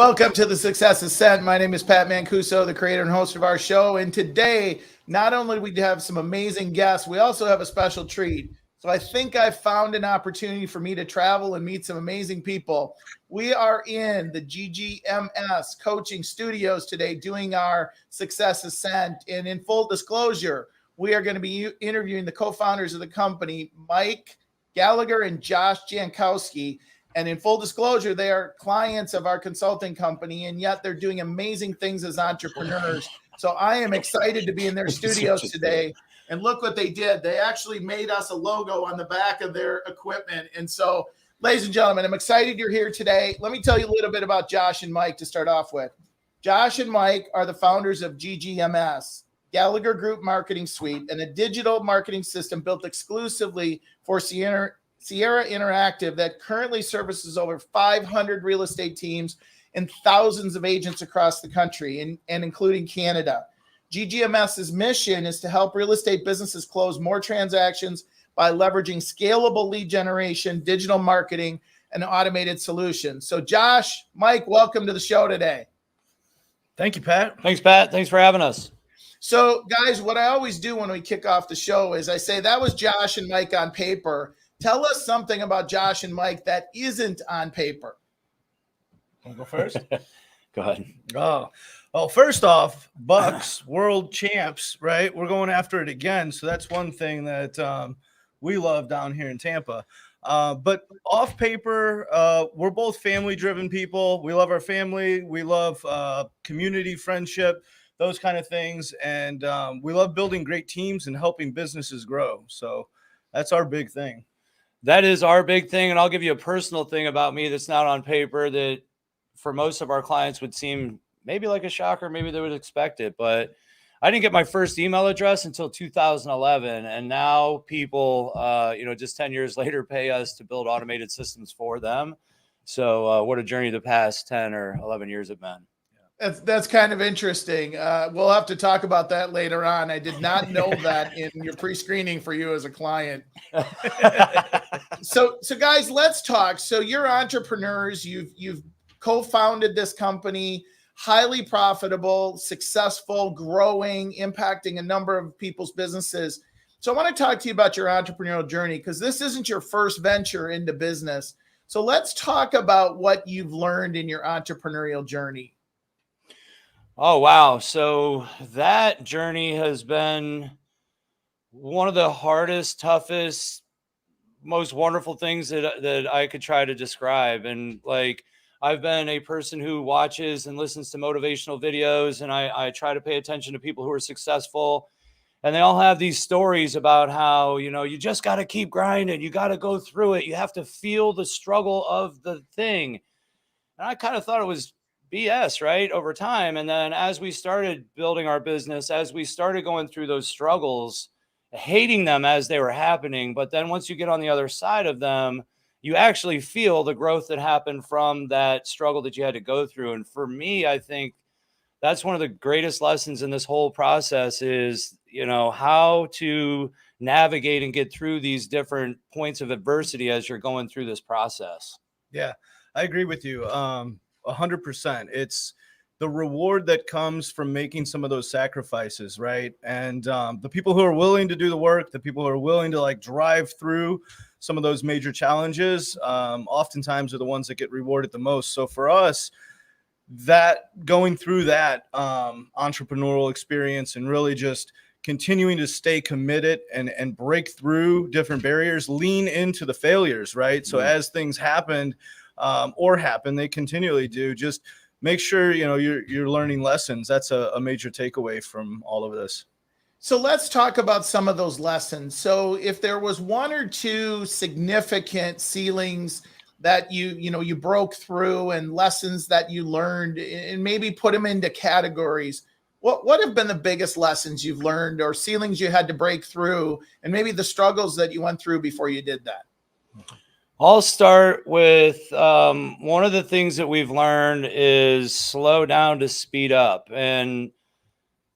Welcome to the Success Ascent. My name is Pat Mancuso, the creator and host of our show. And today, not only do we have some amazing guests, we also have a special treat. So I think I found an opportunity for me to travel and meet some amazing people. We are in the GGMS coaching studios today doing our Success Ascent. And in full disclosure, we are going to be interviewing the co-founders of the company, Mike Gallagher and Josh Jankowski. And in full disclosure, they are clients of our consulting company, and yet they're doing amazing things as entrepreneurs. So I am excited to be in their studios today. And look what they did. They actually made us a logo on the back of their equipment. And so, ladies and gentlemen, I'm excited you're here today. Let me tell you a little bit about Josh and Mike to start off with. Josh and Mike are the founders of GGMS, Gallagher Group Marketing Suite, and a digital marketing system built exclusively for Sierra Interactive that currently services over 500 real estate teams and thousands of agents across the country and including Canada. GGMS's mission is to help real estate businesses close more transactions by leveraging scalable lead generation, digital marketing, and automated solutions. So Josh, Mike, welcome to the show today. Thank you, Pat. Thanks, Pat. Thanks for having us. So guys, what I always do when we kick off the show is I say that was Josh and Mike on paper. Tell us something about Josh and Mike that isn't on paper. Want to go first? Go ahead. Oh, first off, Bucks world champs, right? We're going after it again. So that's one thing that we love down here in Tampa. But off paper, we're both family-driven people. We love our family. We love community, friendship, those kind of things. And we love building great teams and helping businesses grow. So that's our big thing. That is our big thing. And I'll give you a personal thing about me that's not on paper that for most of our clients would seem maybe like a shocker. Maybe they would expect it. But I didn't get my first email address until 2011. And now people, just 10 years later, pay us to build automated systems for them. So what a journey the past 10 or 11 years have been. That's kind of interesting. We'll have to talk about that later on. I did not know that in your pre-screening for you as a client. So guys, let's talk. So you're entrepreneurs. You've co-founded this company, highly profitable, successful, growing, impacting a number of people's businesses. So I want to talk to you about your entrepreneurial journey because this isn't your first venture into business. So let's talk about what you've learned in your entrepreneurial journey. Oh, wow. So that journey has been one of the hardest, toughest, most wonderful things that I could try to describe. And like, I've been a person who watches and listens to motivational videos, and I try to pay attention to people who are successful. And they all have these stories about how, you just got to keep grinding. You got to go through it. You have to feel the struggle of the thing. And I kind of thought it was BS, right, over time. And then as we started building our business, as we started going through those struggles, hating them as they were happening, but then once you get on the other side of them, you actually feel the growth that happened from that struggle that you had to go through. And for me, I think that's one of the greatest lessons in this whole process is, how to navigate and get through these different points of adversity as you're going through this process. Yeah, I agree with you. 100%. It's the reward that comes from making some of those sacrifices, right? And the people who are willing to do the work, the people who are willing to drive through some of those major challenges, oftentimes are the ones that get rewarded the most. So for us, that going through that entrepreneurial experience and really just continuing to stay committed and break through different barriers, lean into the failures, right? So as things happened, they continually do. Just make sure, you're learning lessons. That's a major takeaway from all of this. So let's talk about some of those lessons. So if there was one or two significant ceilings that you broke through and lessons that you learned and maybe put them into categories, what have been the biggest lessons you've learned or ceilings you had to break through and maybe the struggles that you went through before you did that? I'll start with one of the things that we've learned is slow down to speed up. And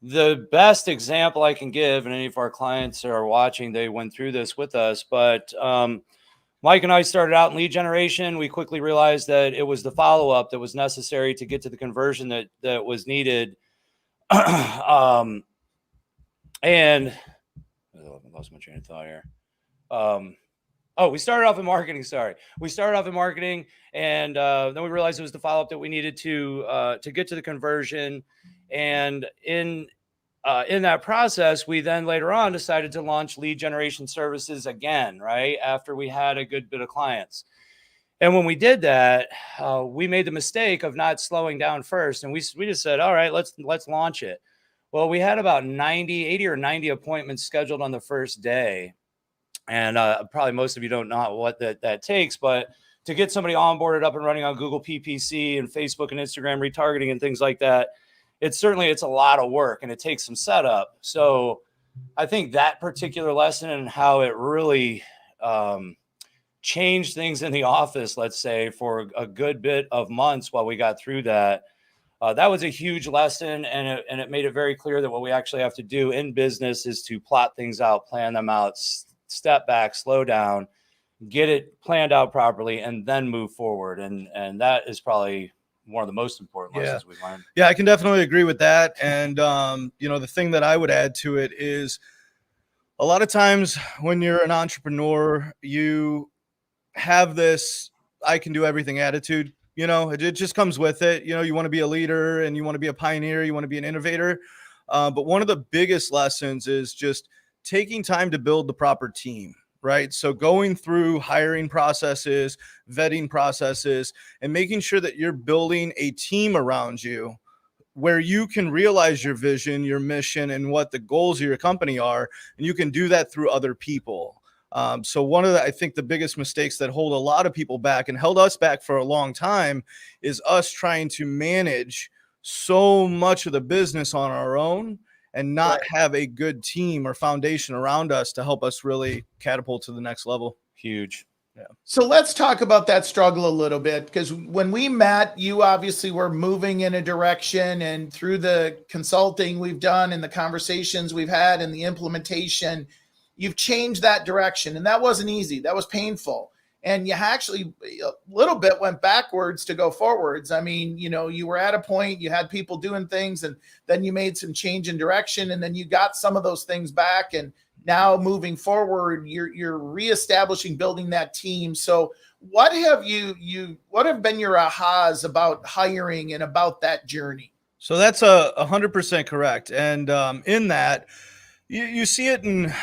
the best example I can give, and any of our clients are watching, they went through this with us, but Mike and I started out in lead generation. We quickly realized that it was the follow-up that was necessary to get to the conversion that was needed. And I lost my train of thought here. We started off in marketing. Sorry. We started off in marketing, and then we realized it was the follow-up that we needed to get to the conversion. And in that process, we then later on decided to launch lead generation services again, right? After we had a good bit of clients. And when we did that, we made the mistake of not slowing down first. And we just said, all right, let's launch it. Well, we had about 80 or 90 appointments scheduled on the first day. And probably most of you don't know what that takes, but to get somebody onboarded up and running on Google PPC and Facebook and Instagram retargeting and things like that, it's a lot of work and it takes some setup. So I think that particular lesson and how it really changed things in the office, let's say, for a good bit of months while we got through that, that was a huge lesson. And it made it very clear that what we actually have to do in business is to plot things out, plan them out, step back, slow down, get it planned out properly, and then move forward. And that is probably one of the most important lessons we've learned. Yeah, I can definitely agree with that. And, the thing that I would add to it is a lot of times when you're an entrepreneur, you have this, I can do everything attitude, it just comes with it. You want to be a leader and you want to be a pioneer, you want to be an innovator. But one of the biggest lessons is just taking time to build the proper team. Right. So going through hiring processes, vetting processes, and making sure that you're building a team around you where you can realize your vision, your mission, and what the goals of your company are. And you can do that through other people. So one of I think the biggest mistakes that hold a lot of people back and held us back for a long time is us trying to manage so much of the business on our own and not have a good team or foundation around us to help us really catapult to the next level. Huge. Yeah. So let's talk about that struggle a little bit, because when we met, you obviously were moving in a direction, and through the consulting we've done and the conversations we've had and the implementation, you've changed that direction. And that wasn't easy. That was painful. And you actually a little bit went backwards to go forwards. I mean, you were at a point, you had people doing things, and then you made some change in direction, and then you got some of those things back. And now moving forward, you're reestablishing, building that team. So what have been your ahas about hiring and about that journey? So that's 100% correct. And in that, you see it in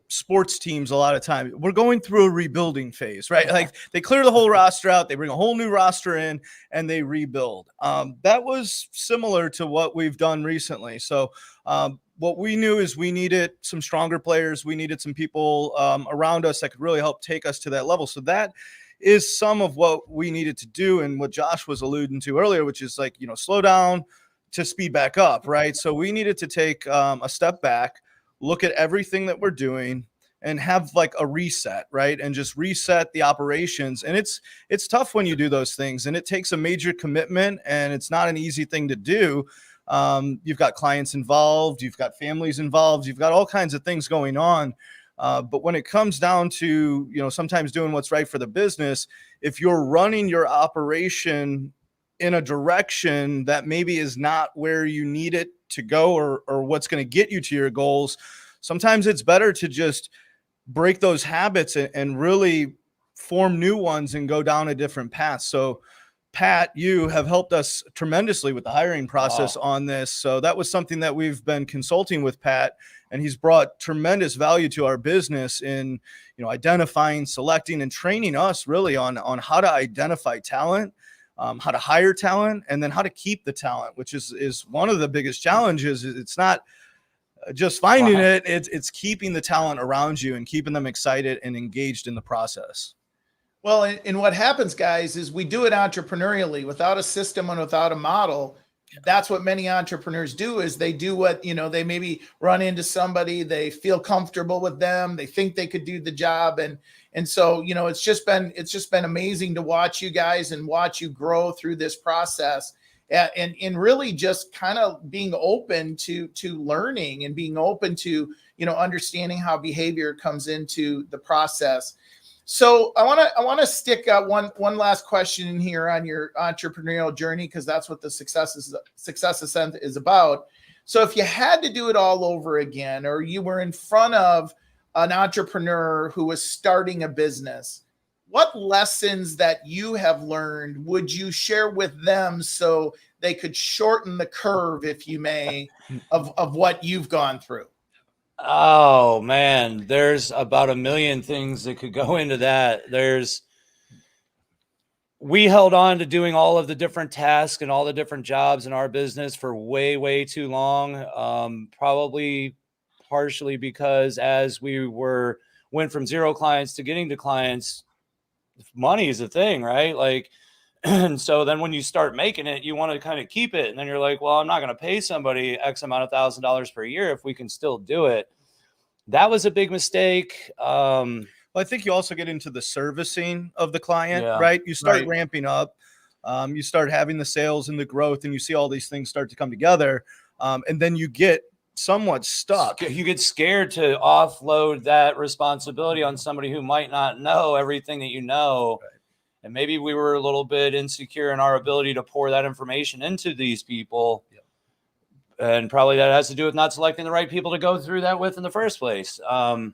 sports teams a lot of time. We're going through a rebuilding phase, right? Like they clear the whole roster out, they bring a whole new roster in, and they rebuild. That was similar to what we've done recently. So what we knew is we needed some stronger players. We needed some people around us that could really help take us to that level. So that is some of what we needed to do, and what Josh was alluding to earlier, which is like, slow down to speed back up, right? So we needed to take a step back, look at everything that we're doing, and have like a reset, right? And just reset the operations. And it's tough when you do those things, and it takes a major commitment, and it's not an easy thing to do. You've got clients involved, you've got families involved, you've got all kinds of things going on. But when it comes down to, sometimes doing what's right for the business, if you're running your operation in a direction that maybe is not where you need it to go, or what's going to get you to your goals, sometimes it's better to just break those habits and really form new ones and go down a different path. So Pat, you have helped us tremendously with the hiring process on this. So that was something that we've been consulting with Pat, and he's brought tremendous value to our business in, identifying, selecting, and training us really on how to identify talent, how to hire talent, and then how to keep the talent, which is one of the biggest challenges. It's not just finding it, it's keeping the talent around you and keeping them excited and engaged in the process. Well, and what happens, guys, is we do it entrepreneurially without a system and without a model. That's what many entrepreneurs do, is they do what, they maybe run into somebody, they feel comfortable with them, they think they could do the job. And so, it's just been amazing to watch you guys and watch you grow through this process, and really just kind of being open to learning and being open to, understanding how behavior comes into the process. So I want to stick one last question in here on your entrepreneurial journey, because that's what the Success Ascent is about. So if you had to do it all over again, or you were in front of an entrepreneur who was starting a business, what lessons that you have learned would you share with them so they could shorten the curve, if you may, of what you've gone through? Oh man, there's about a million things that could go into that. We held on to doing all of the different tasks and all the different jobs in our business for way, way too long. Probably partially because as we went from 0 clients to getting to clients, money is a thing, right? Like, and so then when you start making it, you want to kind of keep it. And then you're like, well, I'm not going to pay somebody X amount of $1,000 per year if we can still do it. That was a big mistake. Well, I think you also get into the servicing of the client, Yeah, right? You start right. ramping up, you start having the sales and the growth, and you see all these things start to come together. And then you get somewhat stuck. You get scared to offload that responsibility on somebody who might not know everything that you know. Right. And maybe we were a little bit insecure in our ability to pour that information into these people. Yep. And probably that has to do with not selecting the right people to go through that with in the first place. One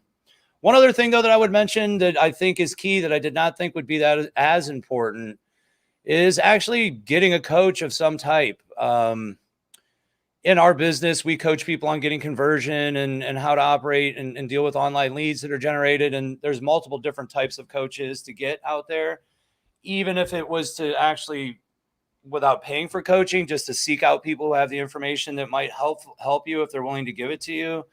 other thing, though, that I would mention that I think is key that I did not think would be that as important is actually getting a coach of some type. In our business, we coach people on getting conversion and how to operate and deal with online leads that are generated. And there's multiple different types of coaches to get out there. Even if it was to actually, without paying for coaching, just to seek out people who have the information that might help you if they're willing to give it to you.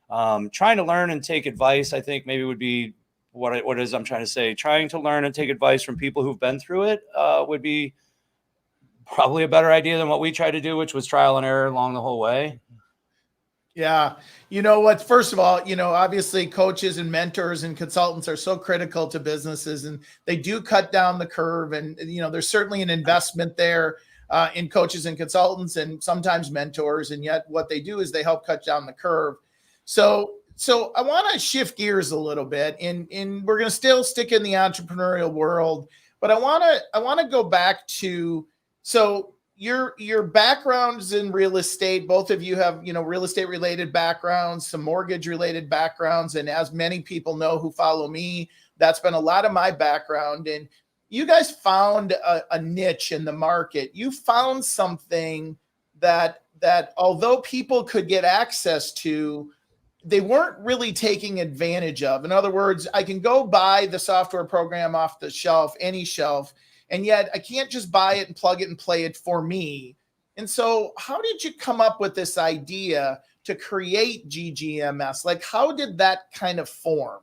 Trying to learn and take advice, I think maybe would be what it is I'm trying to say. Trying to learn and take advice from people who've been through it would be probably a better idea than what we tried to do, which was trial and error along the whole way. Yeah. You know what? First of all, obviously coaches and mentors and consultants are so critical to businesses, and they do cut down the curve. And, there's certainly an investment there in coaches and consultants and sometimes mentors. And yet what they do is they help cut down the curve. So I want to shift gears a little bit, and we're going to still stick in the entrepreneurial world, but I want to go back to, so your backgrounds in real estate. Both of you have, real estate related backgrounds, some mortgage related backgrounds. And as many people know who follow me, that's been a lot of my background. And you guys found a niche in the market. You found something that although people could get access to, they weren't really taking advantage of. In other words, I can go buy the software program off the shelf, any shelf, and yet I can't just buy it and plug it and play it for me. And so how did you come up with this idea to create GGMS? Like, how did that kind of form?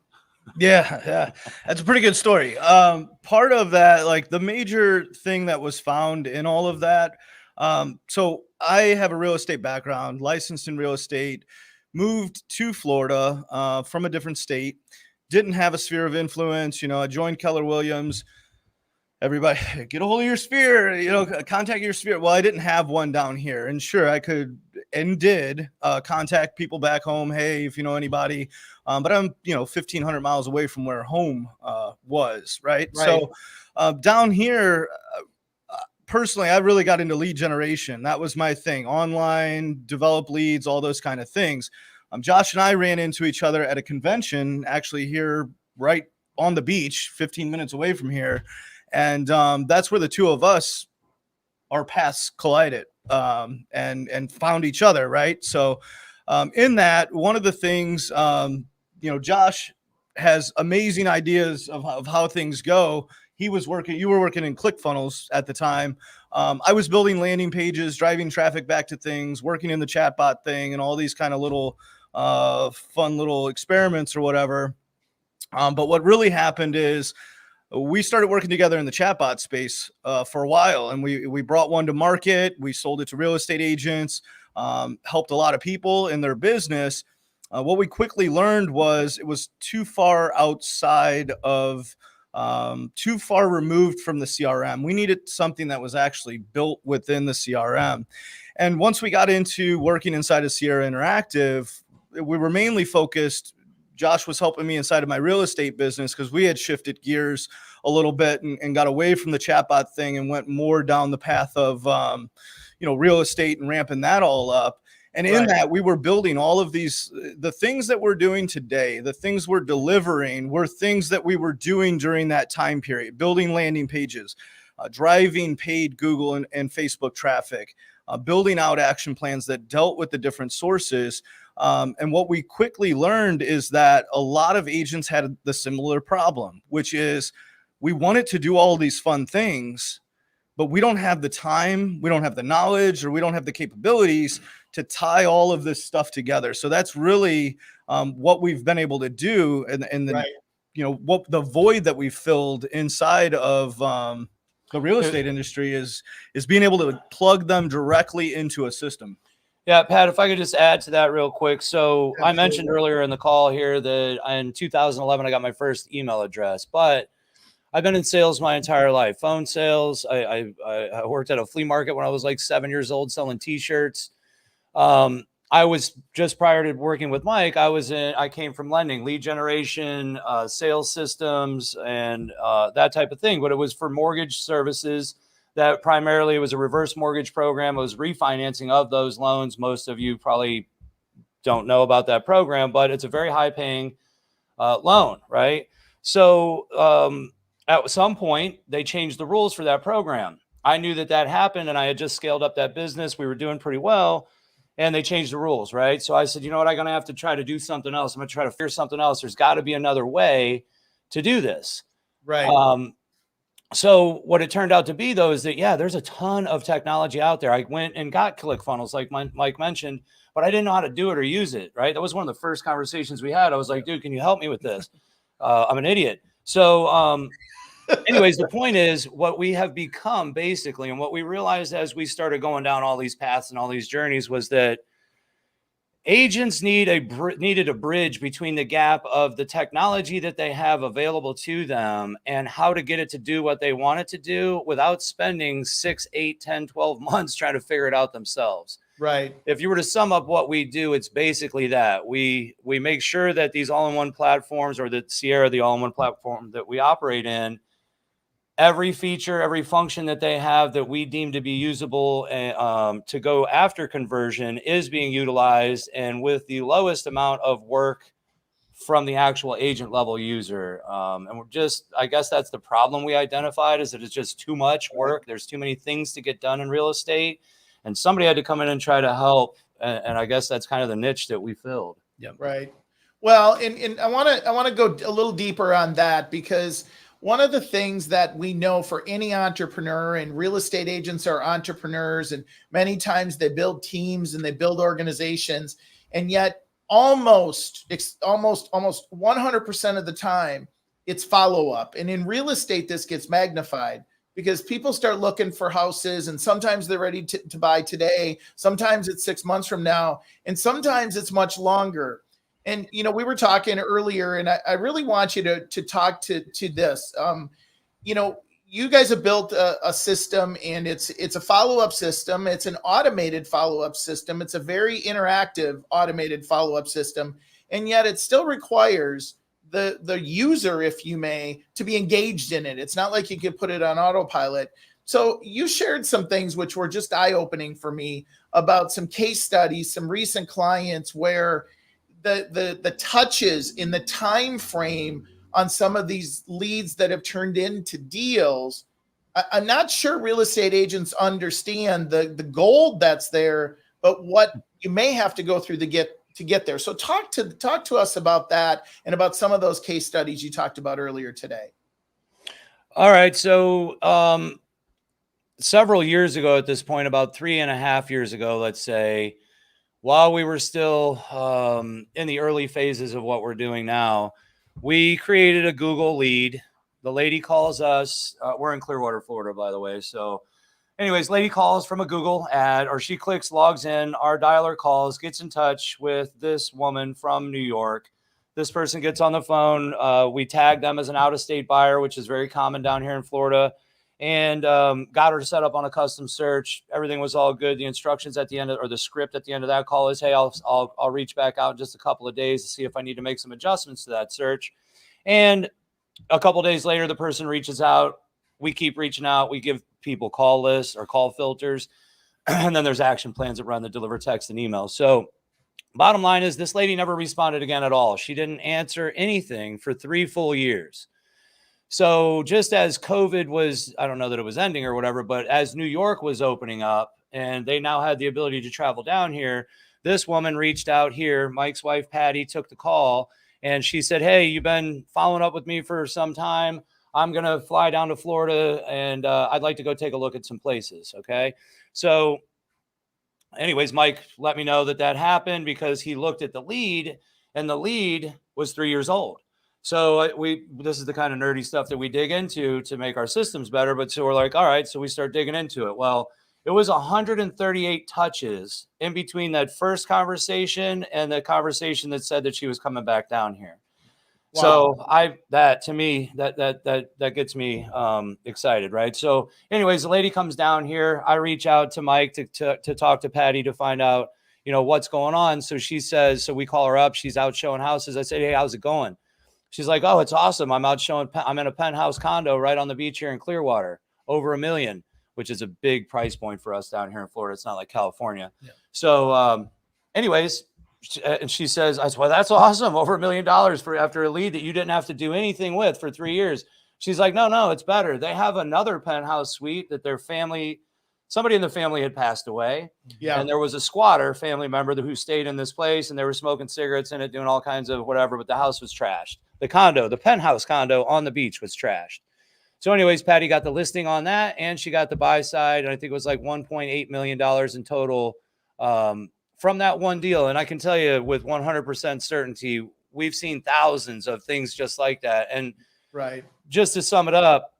Yeah. That's a pretty good story. Part of that, like the major thing that was found in all of that. So I have a real estate background, licensed in real estate, moved to Florida from a different state, didn't have a sphere of influence. I joined Keller Williams. Everybody, get a hold of your sphere, contact your sphere. Well, I didn't have one down here. And sure, I could and did contact people back home. Hey, if you know anybody. But I'm, 1,500 miles away from where home was, right? So down here, personally, I really got into lead generation. That was my thing. Online, develop leads, all those kind of things. Josh and I ran into each other at a convention, actually here right on the beach, 15 minutes away from here. And that's where the two of us, our paths collided and found each other, right? So in that, one of the things, Josh has amazing ideas of how things go. You were working in ClickFunnels at the time. I was building landing pages, driving traffic back to things, working in the chatbot thing, and all these kind of little fun little experiments or whatever. But what really happened is we started working together in the chatbot space for a while, and we brought one to market. We sold it to real estate agents, helped a lot of people in their business. What we quickly learned was it was too far outside of, too far removed from the CRM. We needed something that was actually built within the CRM. And once we got into working inside of Sierra Interactive, we were mainly focused Josh was helping me inside of my real estate business because we had shifted gears a little bit and got away from the chatbot thing and went more down the path of, real estate and ramping that all up. And in that, we were building all of these, the things that we're doing today, the things we're delivering were things that we were doing during that time period, building landing pages, driving paid Google and Facebook traffic, building out action plans that dealt with the different sources. And what we quickly learned is that a lot of agents had the similar problem, which is we wanted to do all these fun things, but we don't have the time, we don't have the knowledge, or we don't have the capabilities to tie all of this stuff together. So that's really what we've been able to do, and what the void that we filled inside of the real estate industry is being able to plug them directly into a system. Yeah, Pat, if I could just add to that real quick. So I mentioned earlier in the call here that in 2011, I got my first email address, but I've been in sales my entire life, phone sales. I worked at a flea market when I was like 7 years old selling T-shirts. I was just prior to working with Mike, I came from lending, lead generation, sales systems, and that type of thing. But it was for mortgage services. That primarily was a reverse mortgage program. It was refinancing of those loans. Most of you probably don't know about that program, but it's a very high paying loan, right? So at some point, they changed the rules for that program. I knew that happened, and I had just scaled up that business. We were doing pretty well, and they changed the rules, right? So I said, you know what? I'm going to have to try to do something else. I'm going to try to figure something else. There's got to be another way to do this. Right. So what it turned out to be, though, is that, there's a ton of technology out there. I went and got ClickFunnels, like Mike mentioned, but I didn't know how to do it or use it, right? That was one of the first conversations we had. I was like, dude, can you help me with this? I'm an idiot. So anyways, the point is what we have become basically, and what we realized as we started going down all these paths and all these journeys was that agents needed a bridge between the gap of the technology that they have available to them and how to get it to do what they want it to do without spending 6, 8, 10, 12 months trying to figure it out themselves. Right. If you were to sum up what we do, it's basically that we make sure that these all-in-one platforms, or that Sierra, the all-in-one platform that we operate in, every feature, every function that they have that we deem to be usable to go after conversion is being utilized, and with the lowest amount of work from the actual agent level user. And I guess that's the problem we identified, is that it's just too much work. There's too many things to get done in real estate, and somebody had to come in and try to help. And I guess that's kind of the niche that we filled. Yeah. Right. Well, and I want to go a little deeper on that, because one of the things that we know for any entrepreneur, and real estate agents are entrepreneurs, and many times they build teams and they build organizations, and yet almost 100% of the time it's follow-up. And in real estate, this gets magnified because people start looking for houses, and sometimes they're ready to buy today. Sometimes it's 6 months from now, and sometimes it's much longer. And, we were talking earlier, and I really want you to talk to this. You guys have built a system, and it's a follow-up system. It's an automated follow-up system. It's a very interactive automated follow-up system. And yet it still requires the user, if you may, to be engaged in it. It's not like you could put it on autopilot. So you shared some things which were just eye-opening for me about some case studies, some recent clients where the touches in the time frame on some of these leads that have turned into deals. I'm not sure real estate agents understand the gold that's there, but what you may have to go through to get there. So talk to us about that, and about some of those case studies you talked about earlier today. All right. So several years ago at this point, about 3.5 years ago, let's say, while we were still in the early phases of what we're doing now, we created a Google lead. The lady calls us. We're in Clearwater, Florida, by the way. So anyways, lady calls from a Google ad, or she clicks, logs in. Our dialer calls, gets in touch with this woman from New York. This person gets on the phone. We tag them as an out-of-state buyer, which is very common down here in Florida. and got her set up on a custom search. Everything was all good. The instructions at the end or the script at the end of that call is, hey, I'll reach back out in just a couple of days to see if I need to make some adjustments to that search. And a couple of days later, the person reaches out. We keep reaching out. We give people call lists or call filters. And then there's action plans that run that deliver text and email. So bottom line is this lady never responded again at all. She didn't answer anything for 3 full years. So just as COVID was, I don't know that it was ending or whatever, but as New York was opening up and they now had the ability to travel down here, this woman reached out here. Mike's wife, Patty, took the call and she said, hey, you've been following up with me for some time. I'm going to fly down to Florida and I'd like to go take a look at some places. Okay. So anyways, Mike let me know that happened because he looked at the lead and the lead was 3 years old. So this is the kind of nerdy stuff that we dig into to make our systems better. But so we're like, all right, so we start digging into it. Well, it was 138 touches in between that first conversation and the conversation that said that she was coming back down here. Wow. So that gets me excited, right? So anyways, the lady comes down here. I reach out to Mike to talk to Patty to find out, what's going on. So she says, so we call her up. She's out showing houses. I said, hey, how's it going? She's like, oh, it's awesome. I'm in a penthouse condo right on the beach here in Clearwater, over $1 million, which is a big price point for us down here in Florida. It's not like California. Yeah. So anyways, and she says, well, that's awesome. Over $1 million for after a lead that you didn't have to do anything with for 3 years. She's like, no, it's better. They have another penthouse suite that somebody in the family had passed away. Yeah. And there was a squatter family member who stayed in this place and they were smoking cigarettes in it, doing all kinds of whatever, but the house was trashed. The penthouse condo on the beach was trashed. So anyways, Patty got the listing on that and she got the buy side. And I think it was like $1.8 million in total from that one deal. And I can tell you with 100% certainty, we've seen thousands of things just like that. And right, just to sum it up,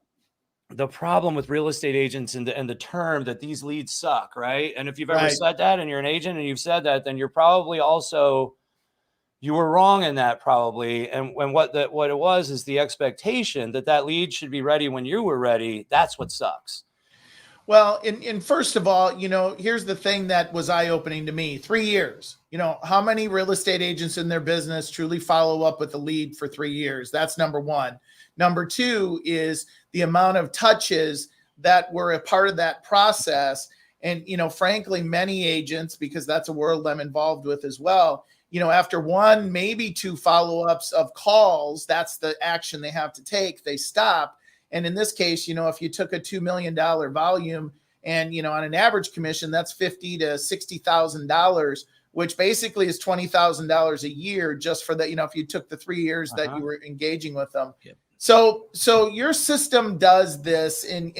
the problem with real estate agents and the term that these leads suck, right? And if you've ever said that and you're an agent and you've said that, then you're probably also, you were wrong in that probably. And what it was is the expectation that lead should be ready when you were ready. That's what sucks. Well, and first of all, here's the thing that was eye-opening to me. 3 years. How many real estate agents in their business truly follow up with a lead for 3 years? That's number one. Number two is the amount of touches that were a part of that process. And, frankly, many agents, because that's a world I'm involved with as well, after one, maybe two follow-ups of calls, that's the action they have to take. They stop. And in this case, if you took a $2 million volume and, on an average commission, that's $50,000 to $60,000, which basically is $20,000 a year just for that, if you took the 3 years that you were engaging with them. Yep. So your system does this and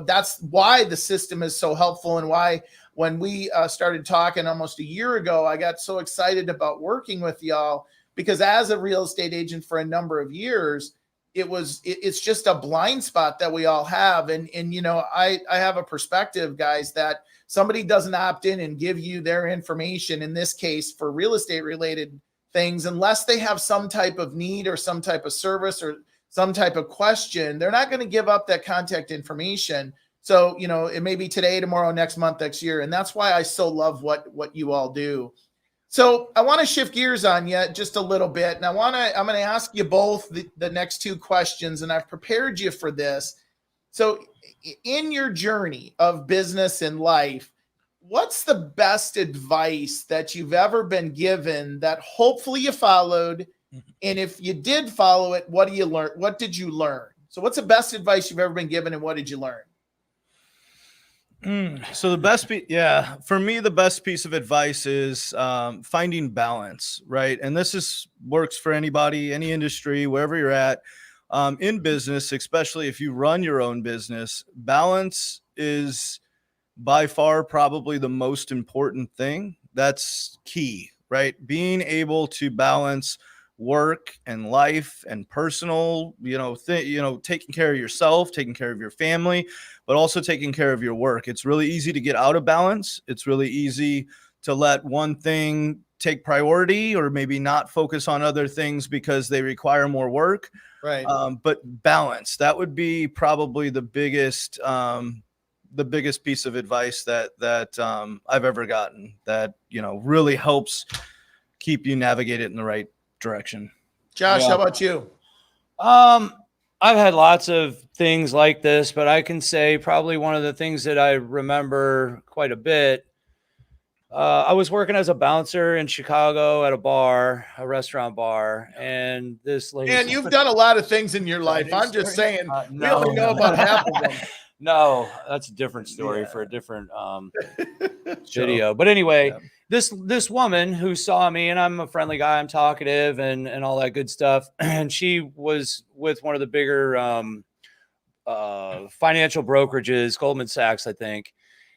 that's why the system is so helpful and why when we started talking almost a year ago, I got so excited about working with y'all because as a real estate agent for a number of years, it's just a blind spot that we all have. And I have a perspective, guys, that somebody doesn't opt in and give you their information, in this case for real estate related things, unless they have some type of need or some type of service or some type of question, they're not going to give up that contact information. So, it may be today, tomorrow, next month, next year. And that's why I so love what you all do. So I want to shift gears on you just a little bit. And I'm going to ask you both the next two questions, and I've prepared you for this. So in your journey of business and life, what's the best advice that you've ever been given that hopefully you followed? And if you did follow it, what did you learn? So what's the best advice you've ever been given and what did you learn? So for me, the best piece of advice is finding balance, right? And this works for anybody, any industry, wherever you're at, in business, especially if you run your own business. Balance is by far probably the most important thing. That's key, right? Being able to balance work and life and personal, taking care of yourself, taking care of your family, but also taking care of your work. It's really easy to get out of balance. It's really easy to let one thing take priority or maybe not focus on other things because they require more work. Right. But balance, that would be probably the biggest piece of advice that I've ever gotten that, really helps keep you navigate it in the right direction. Josh, Yeah. how about you? I've had lots of things like this, but I can say probably one of the things that I remember quite a bit. I was working as a bouncer in Chicago at a restaurant bar, and this lady. And you've done a lot of things in your life. I'm just saying, we only know about half of them. No, that's a different story for a different video. But anyway, this woman who saw me, and I'm a friendly guy, I'm talkative and all that good stuff. And she was with one of the bigger financial brokerages, Goldman Sachs, I think.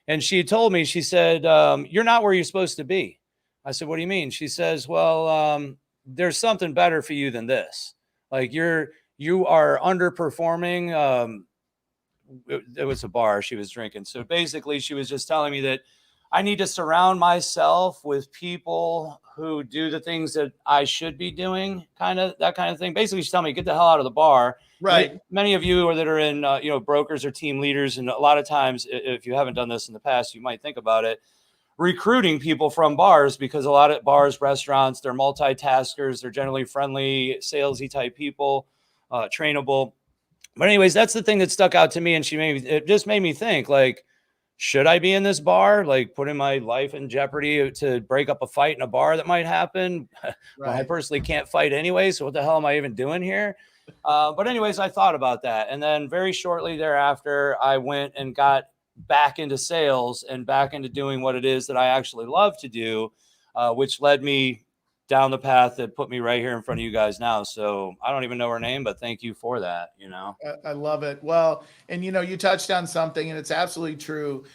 And she told me, she said, you're not where you're supposed to be. I said, what do you mean? She says, well, there's something better for you than this. Like you are underperforming. It was a bar she was drinking. So basically she was just telling me that I need to surround myself with people who do the things that I should be doing, that kind of thing. Basically, she's telling me, get the hell out of the bar. Right. Many of you that are in, brokers or team leaders, and a lot of times, if you haven't done this in the past, you might think about it, recruiting people from bars, because a lot of bars, restaurants, they're multitaskers. They're generally friendly, salesy type people, trainable. But anyways, that's the thing that stuck out to me. And it just made me think, like, should I be in this bar, like putting my life in jeopardy to break up a fight in a bar that might happen? Right. Well, I personally can't fight anyway. So what the hell am I even doing here? But anyways, I thought about that. And then very shortly thereafter, I went and got back into sales and back into doing what it is that I actually love to do, which led me down the path that put me right here in front of you guys now. So I don't even know her name, but thank you for that. I love it. Well, and you touched on something, and it's absolutely true.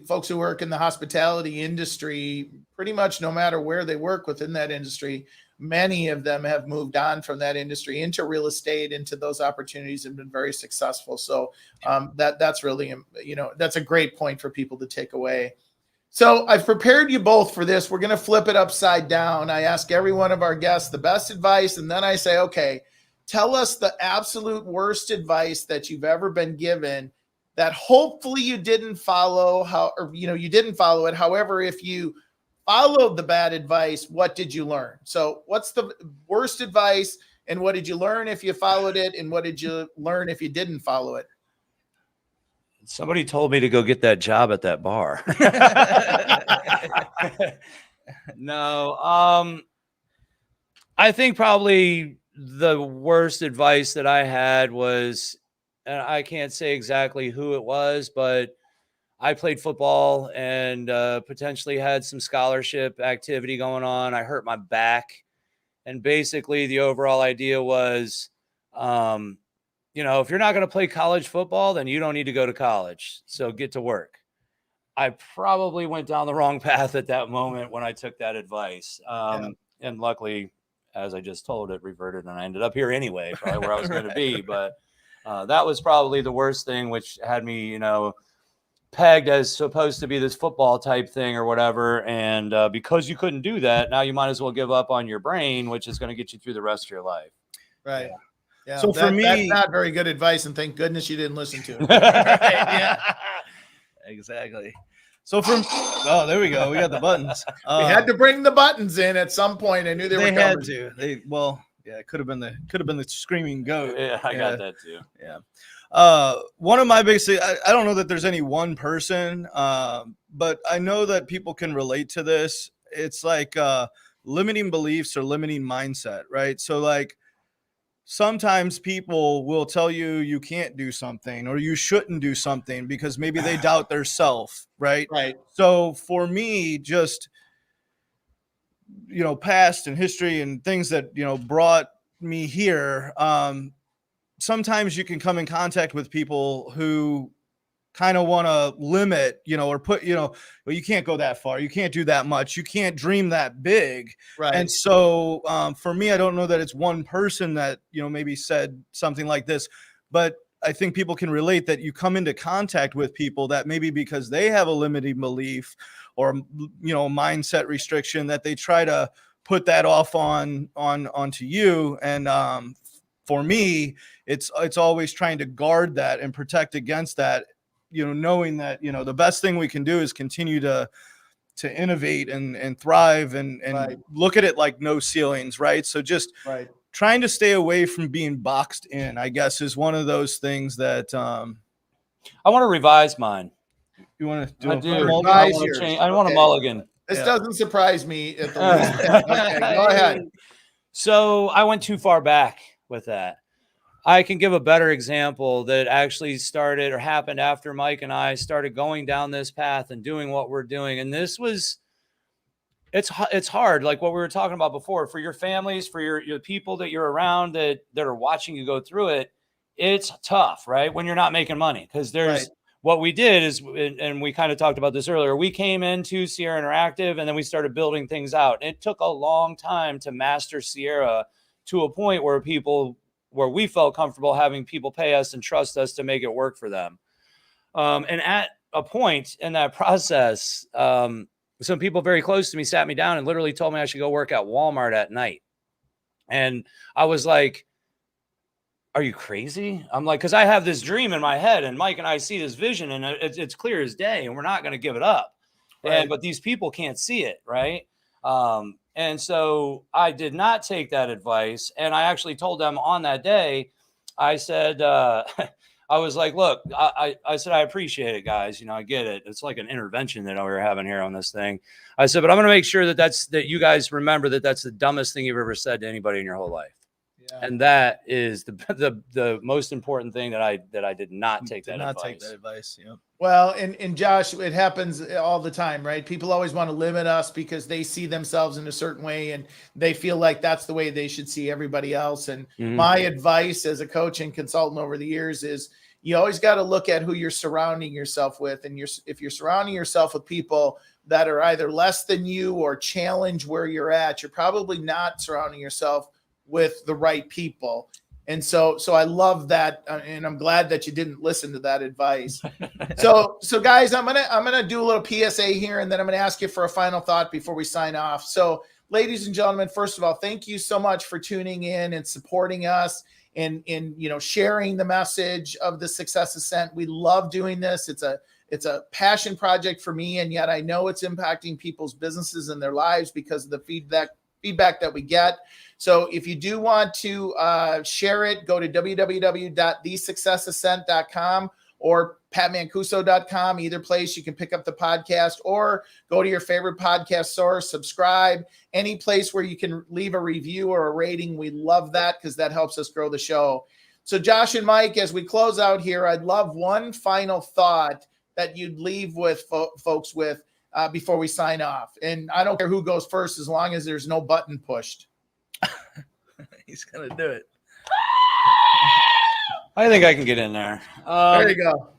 Folks who work in the hospitality industry, pretty much no matter where they work within that industry, many of them have moved on from that industry into real estate, into those opportunities, and been very successful. So that's really, that's a great point for people to take away. So I've prepared you both for this. We're going to flip it upside down. I ask every one of our guests the best advice, and then I say, okay, tell us the absolute worst advice that you've ever been given that hopefully you didn't follow, you didn't follow it. However, if you followed the bad advice, what did you learn? So what's the worst advice, and what did you learn if you followed it, and what did you learn if you didn't follow it? Somebody told me to go get that job at that bar. No, I think probably the worst advice that I had was, and I can't say exactly who it was, but I played football and potentially had some scholarship activity going on. I hurt my back. And basically the overall idea was, if you're not going to play college football, then you don't need to go to college. So get to work. I probably went down the wrong path at that moment when I took that advice. And luckily, as I just told, it reverted and I ended up here anyway, probably where I was going to be. But that was probably the worst thing, which had me, pegged as supposed to be this football type thing or whatever. And because you couldn't do that, now you might as well give up on your brain, which is going to get you through the rest of your life. Right. Yeah. So for me, that's not very good advice, and thank goodness you didn't listen to it. Right, yeah, exactly. So there we go. We got the buttons. We had to bring the buttons in at some point. I knew they were coming. Had to. It could have been the screaming goat. Yeah, I got that too. Yeah. One of my biggest, I don't know that there's any one person, but I know that people can relate to this. It's like limiting beliefs or limiting mindset, right? So like sometimes people will tell you you can't do something or you shouldn't do something because maybe they doubt their self, right? Right. So for me, just, past and history and things that, brought me here, sometimes you can come in contact with people who kind of want to limit, or put, well, you can't go that far. You can't do that much. You can't dream that big. Right. And so for me, I don't know that it's one person that, maybe said something like this, but I think people can relate that you come into contact with people that maybe because they have a limiting belief or, mindset restriction, that they try to put that off onto you. And for me, it's always trying to guard that and protect against that, knowing that, the best thing we can do is continue to innovate and thrive and Right. look at it like no ceilings, right? So just Right. trying to stay away from being boxed in, I guess, is one of those things that I want to revise mine. you want to do. I do. mulligan? I Revise want to yours. change. I want a Okay. mulligan. This Yeah. doesn't surprise me at the least bit. Okay, go ahead. So I went too far back with that. I can give a better example that actually started or happened after Mike and I started going down this path and doing what we're doing. And this was, it's hard. Like what we were talking about before, for your families, for your people that you're around that are watching you go through it. It's tough, right? When you're not making money, because there's what we did is, and we kind of talked about this earlier. We came into Sierra Interactive and then we started building things out. And it took a long time to master Sierra to a point where we felt comfortable having people pay us and trust us to make it work for them. And at a point in that process, some people very close to me sat me down and literally told me I should go work at Walmart at night. And I was like, are you crazy? I'm like, because I have this dream in my head and Mike and I see this vision and it's clear as day and we're not going to give it up. Right. But these people can't see it. Right. And so I did not take that advice. And I actually told them on that day, I said, I was like, look, I said, I appreciate it, guys. I get it. It's like an intervention that we were having here on this thing. I said, but I'm going to make sure that you guys remember that that's the dumbest thing you've ever said to anybody in your whole life. Yeah. And that is the most important thing that I did not take that advice. Yep. Well, and Josh, it happens all the time, right? People always want to limit us because they see themselves in a certain way and they feel like that's the way they should see everybody else. And my advice as a coach and consultant over the years is you always got to look at who you're surrounding yourself with. And if you're surrounding yourself with people that are either less than you or challenge where you're at, you're probably not surrounding yourself with the right people. And so I love that. And I'm glad that you didn't listen to that advice. So guys, I'm going to do a little PSA here, and then I'm going to ask you for a final thought before we sign off. So ladies and gentlemen, first of all, thank you so much for tuning in and supporting us and sharing the message of the Success Ascent. We love doing this. It's a passion project for me. And yet I know it's impacting people's businesses and their lives because of the feedback that we get. So if you do want to share it, go to www.thesuccessascent.com or patmancuso.com. Either place you can pick up the podcast, or go to your favorite podcast source, subscribe, any place where you can leave a review or a rating. We love that because that helps us grow the show. So Josh and Mike, as we close out here, I'd love one final thought that you'd leave with folks with before we sign off. And I don't care who goes first as long as there's no button pushed. He's going to do it. I think I can get in there. There you go.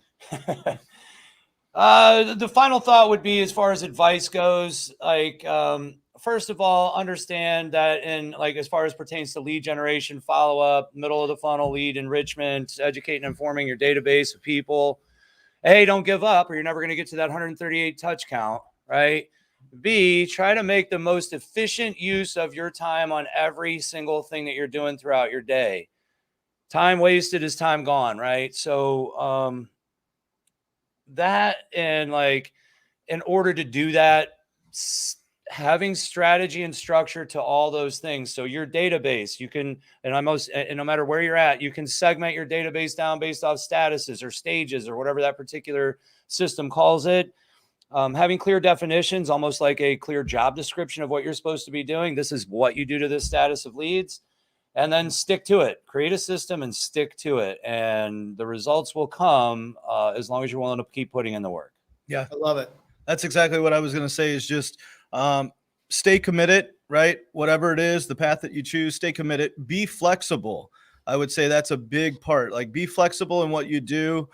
The final thought would be, as far as advice goes, like, first of all, understand that as far as pertains to lead generation, follow-up, middle of the funnel, lead enrichment, educating and informing your database of people, A, don't give up or you're never going to get to that 138 touch count, right? B, try to make the most efficient use of your time on every single thing that you're doing throughout your day. Time wasted is time gone, right? So that, and in order to do that, having strategy and structure to all those things. So your database, you can, and no matter where you're at, you can segment your database down based off statuses or stages or whatever that particular system calls it. Having clear definitions, almost like a clear job description of what you're supposed to be doing. This is what you do to this status of leads, and then stick to it. Create a system and stick to it. And the results will come as long as you're willing to keep putting in the work. Yeah. I love it. That's exactly what I was going to say, is just stay committed, right? Whatever it is, the path that you choose, stay committed, be flexible. I would say that's a big part. Like, be flexible in what you do.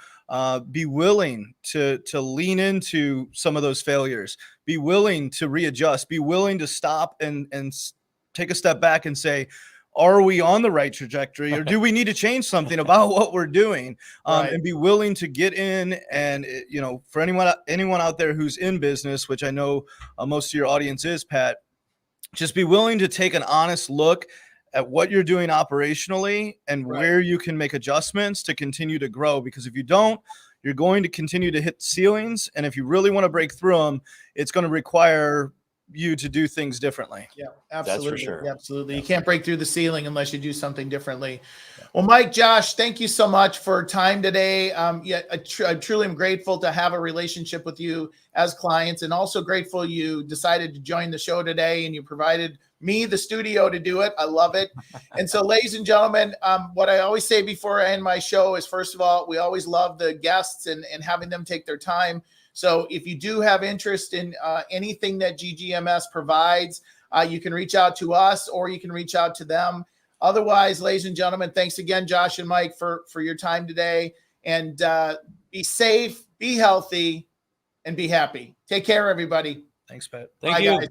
Be willing to lean into some of those failures. Be willing to readjust. Be willing to stop and take a step back and say, are we on the right trajectory, or do we need to change something about what we're doing? Right. And be willing to get in. And for anyone out there who's in business, which I know most of your audience is, Pat, just be willing to take an honest look at what you're doing operationally and where you can make adjustments to continue to grow. Because if you don't, you're going to continue to hit ceilings. And if you really want to break through them, it's going to require you to do things differently. Yeah, absolutely. That's for sure. Absolutely. You can't break through the ceiling unless you do something differently. Well, Mike, Josh, thank you so much for time today. I truly am grateful to have a relationship with you as clients, and also grateful you decided to join the show today and you provided me the studio to do it. I love it. And so, ladies and gentlemen, what I always say before I end my show is, first of all, we always love the guests and having them take their time. So if you do have interest in anything that GGMS provides, you can reach out to us or you can reach out to them. Otherwise, ladies and gentlemen, thanks again, Josh and Mike, for your time today. And be safe, be healthy, and be happy. Take care, everybody. Thanks, Pat. Thank Bye, you. guys.